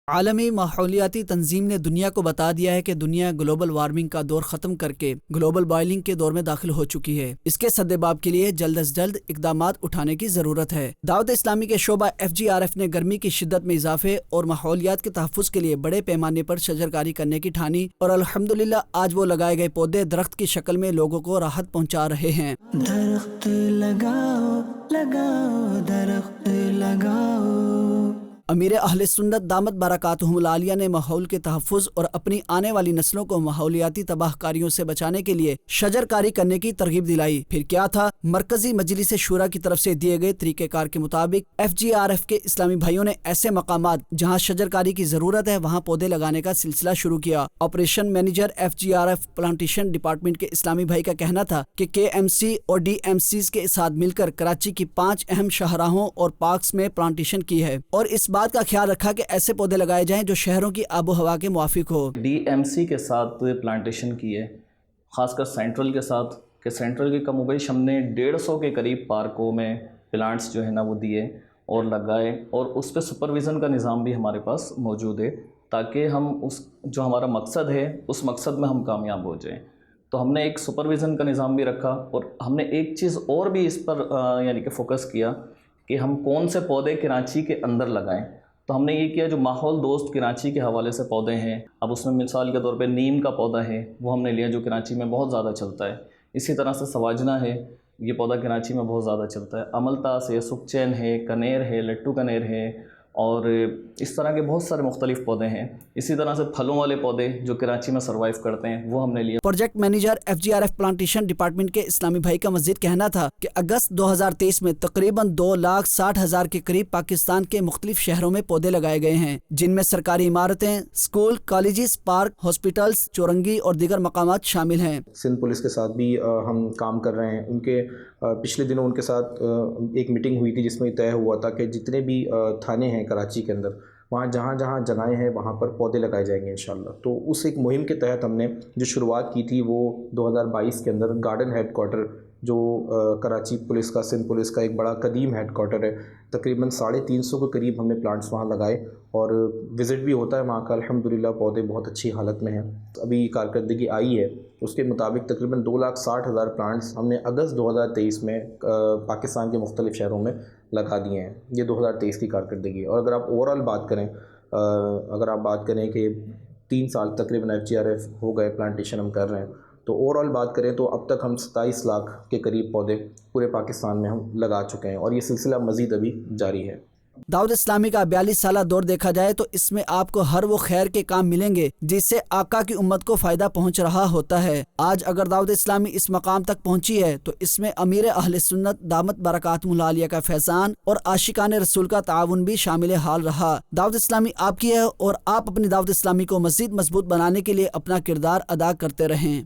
عالمی ماحولیاتی تنظیم نے دنیا کو بتا دیا ہے کہ دنیا گلوبل وارمنگ کا دور ختم کر کے گلوبل بوائلنگ کے دور میں داخل ہو چکی ہے۔ اس کے سدباب کے لیے جلد از جلد اقدامات اٹھانے کی ضرورت ہے۔ دعوت اسلامی کے شعبہ FGRF نے گرمی کی شدت میں اضافے اور ماحولیات کے تحفظ کے لیے بڑے پیمانے پر شجرکاری کرنے کی ٹھانی اور الحمدللہ آج وہ لگائے گئے پودے درخت کی شکل میں لوگوں کو راحت پہنچا رہے ہیں۔ درخت لگاؤ لگاؤ درخت لگاؤ۔ امیر اہل سنت دامت برکاتہم العالیہ نے ماحول کے تحفظ اور اپنی آنے والی نسلوں کو ماحولیاتی تباہ کاریوں سے بچانے کے لیے شجر کاری کرنے کی ترغیب دلائی۔ پھر کیا تھا؟ مرکزی مجلس شورا کی طرف سے دیے گئے طریقہ کار کے مطابق FGRF کے اسلامی بھائیوں نے ایسے مقامات جہاں شجر کاری کی ضرورت ہے وہاں پودے لگانے کا سلسلہ شروع کیا۔ Operation manager FGRF plantation department کے اسلامی بھائی کا کہنا تھا کہ KMC اور DMCs کے ساتھ مل کر کراچی کی 5 اہم شاہراہوں اور پارکس میں پلانٹیشن کی ہے اور اس بات کا خیال رکھا کہ ایسے پودے لگائے جائیں جو شہروں کی آب و ہوا کے موافق ہو۔ DMC کے ساتھ پلانٹیشن کی ہے، خاص کر سینٹرل کے ساتھ، کہ سینٹرل کے کم و بیش ہم نے 150 کے قریب پارکوں میں پلانٹس جو ہے نا وہ دیے اور لگائے، اور اس پہ سپرویژن کا نظام بھی ہمارے پاس موجود ہے تاکہ ہم اس جو ہمارا مقصد ہے اس مقصد میں ہم کامیاب ہو جائیں۔ تو ہم نے ایک سپرویژن کا نظام بھی رکھا اور ہم نے ایک چیز اور بھی اس پر یعنی کہ فوکس کیا کہ ہم کون سے پودے کراچی کے اندر لگائیں۔ تو ہم نے یہ کیا جو ماحول دوست کراچی کے حوالے سے پودے ہیں، اب اس میں مثال کے طور پہ نیم کا پودا ہے وہ ہم نے لیا جو کراچی میں بہت زیادہ چلتا ہے۔ اسی طرح سے سواجنا ہے، یہ پودا کراچی میں بہت زیادہ چلتا ہے۔ املتاس ہے، سکچین ہے، کنیر ہے، لٹو کنیر ہے، اور اس طرح کے بہت سارے مختلف پودے ہیں۔ اسی طرح سے پھلوں والے پودے جو کراچی میں سروائیو کرتے ہیں وہ ہم نے لیا۔ Project manager FGRF plantation department کے اسلامی بھائی کا مزید کہنا تھا کہ اگست 2023 میں تقریباً 2,60,000 کے قریب پاکستان کے مختلف شہروں میں پودے لگائے گئے ہیں، جن میں سرکاری عمارتیں، اسکول، کالجز، پارک، ہاسپٹلز، چورنگی اور دیگر مقامات شامل ہیں۔ سندھ پولیس کے ساتھ بھی ہم کام کر رہے ہیں۔ ان کے پچھلے دنوں ان کے ساتھ ایک میٹنگ ہوئی تھی جس میں طے ہوا تھا کہ جتنے بھی تھانے ہیں کراچی کے اندر وہاں جہاں جہاں جگہیں ہیں وہاں پر پودے لگائے جائیں گے انشاءاللہ۔ تو اس ایک مہم کے تحت ہم نے جو شروعات کی تھی وہ 2022 کے اندر گارڈن ہیڈ کوارٹر جو کراچی پولیس کا، سندھ پولیس کا ایک بڑا قدیم ہیڈ کوارٹر ہے، تقریباً 350 کے قریب ہم نے پلانٹس وہاں لگائے اور وزٹ بھی ہوتا ہے وہاں کا۔ الحمدللہ پودے بہت اچھی حالت میں ہیں۔ ابھی کارکردگی آئی ہے اس کے مطابق تقریباً 2,60,000 پلانٹس ہم نے اگست 2023 میں پاکستان کے مختلف شہروں میں لگا دیے ہیں۔ یہ 2023 کی کارکردگی ہے۔ اور اگر آپ اوور آل بات کریں، اگر آپ بات کریں کہ 3 سال تقریباً FGRF ہو گئے پلانٹیشن ہم کر رہے ہیں، تو اوور آل بات کریں تو اب تک ہم 27 لاکھ کے قریب پودے پورے پاکستان میں ہم لگا چکے ہیں اور یہ سلسلہ مزید ابھی جاری ہے۔ دعوت اسلامی کا 42 سالہ دور دیکھا جائے تو اس میں آپ کو ہر وہ خیر کے کام ملیں گے جس سے آقا کی امت کو فائدہ پہنچ رہا ہوتا ہے۔ آج اگر دعوت اسلامی اس مقام تک پہنچی ہے تو اس میں امیر اہل سنت دامت برکاتہم العالیہ کا فیضان اور عاشقان رسول کا تعاون بھی شامل حال رہا۔ دعوت اسلامی آپ کی ہے اور آپ اپنی دعوت اسلامی کو مزید مضبوط بنانے کے لیے اپنا کردار ادا کرتے رہیں۔